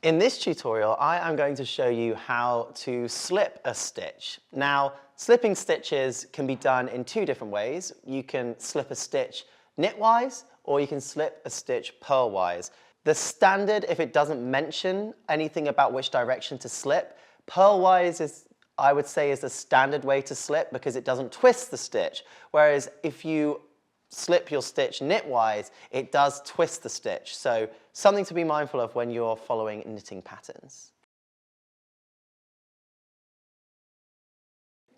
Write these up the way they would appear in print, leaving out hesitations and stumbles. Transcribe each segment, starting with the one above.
In this tutorial, I am going to show you how to slip a stitch. Now, slipping stitches can be done in two different ways. You can slip a stitch knitwise, or you can slip a stitch purl-wise. The standard, if it doesn't mention anything about which direction to slip, purl-wise is, I would say, is the standard way to slip because it doesn't twist the stitch. Whereas if you slip your stitch knitwise, it does twist the stitch. So something to be mindful of when you're following knitting patterns.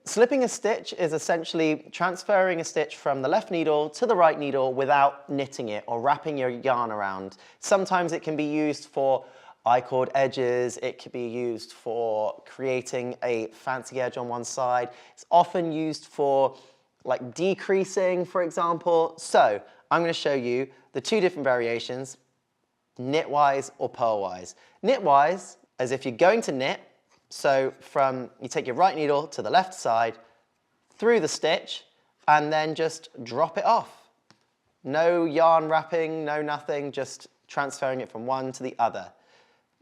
Slipping a stitch is essentially transferring a stitch from the left needle to the right needle without knitting it or wrapping your yarn around. Sometimes it can be used for I-cord edges, it can be used for creating a fancy edge on one side. It's often used for like decreasing, for example. So I'm going to show you the two different variations, knitwise or purl-wise. Knitwise, as if you're going to knit, so you take your right needle to the left side, through the stitch, and then just drop it off. No yarn wrapping, no nothing, just transferring it from one to the other.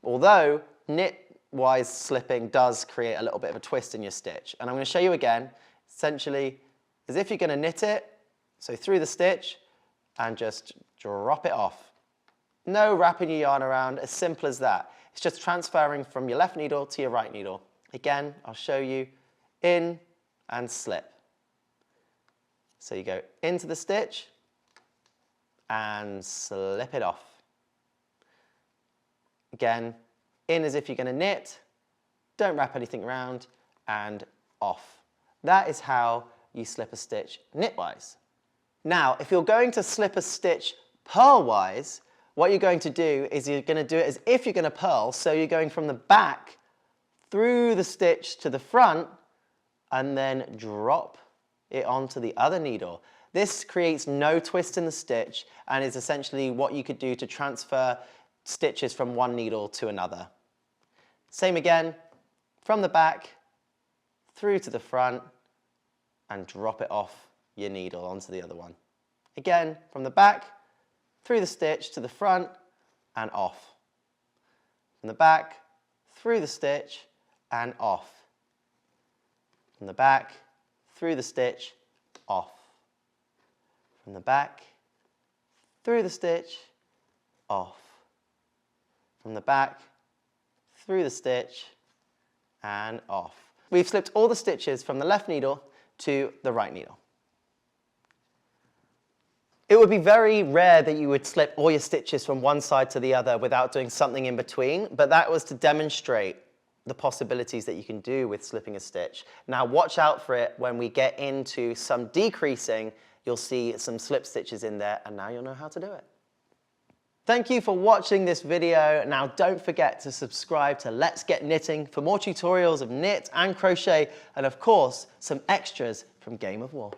Although knitwise slipping does create a little bit of a twist in your stitch. And I'm going to show you again, essentially, as if you're going to knit it, so through the stitch, and just drop it off. No wrapping your yarn around, as simple as that. It's just transferring from your left needle to your right needle. Again, I'll show you in and slip. So you go into the stitch and slip it off. Again, in as if you're going to knit, don't wrap anything around, and off. That is how you slip a stitch knitwise. Now, if you're going to slip a stitch purl-wise, what you're going to do is you're going to do it as if you're going to purl, so you're going from the back through the stitch to the front and then drop it onto the other needle. This creates no twist in the stitch and is essentially what you could do to transfer stitches from one needle to another. Same again, from the back through to the front and drop it off your needle onto the other one. Again, from the back, through the stitch to the front and off. From the back, through the stitch and off. From the back, through the stitch, off. From the back, through the stitch, off. From the back, through the stitch and off. We've slipped all the stitches from the left needle to the right needle. It would be very rare that you would slip all your stitches from one side to the other without doing something in between, but that was to demonstrate the possibilities that you can do with slipping a stitch. Now watch out for it when we get into some decreasing. You'll see some slip stitches in there, and now you'll know how to do it. Thank you for watching this video. Now don't forget to subscribe to Let's Get Knitting for more tutorials of knit and crochet, and of course some extras from Game of War.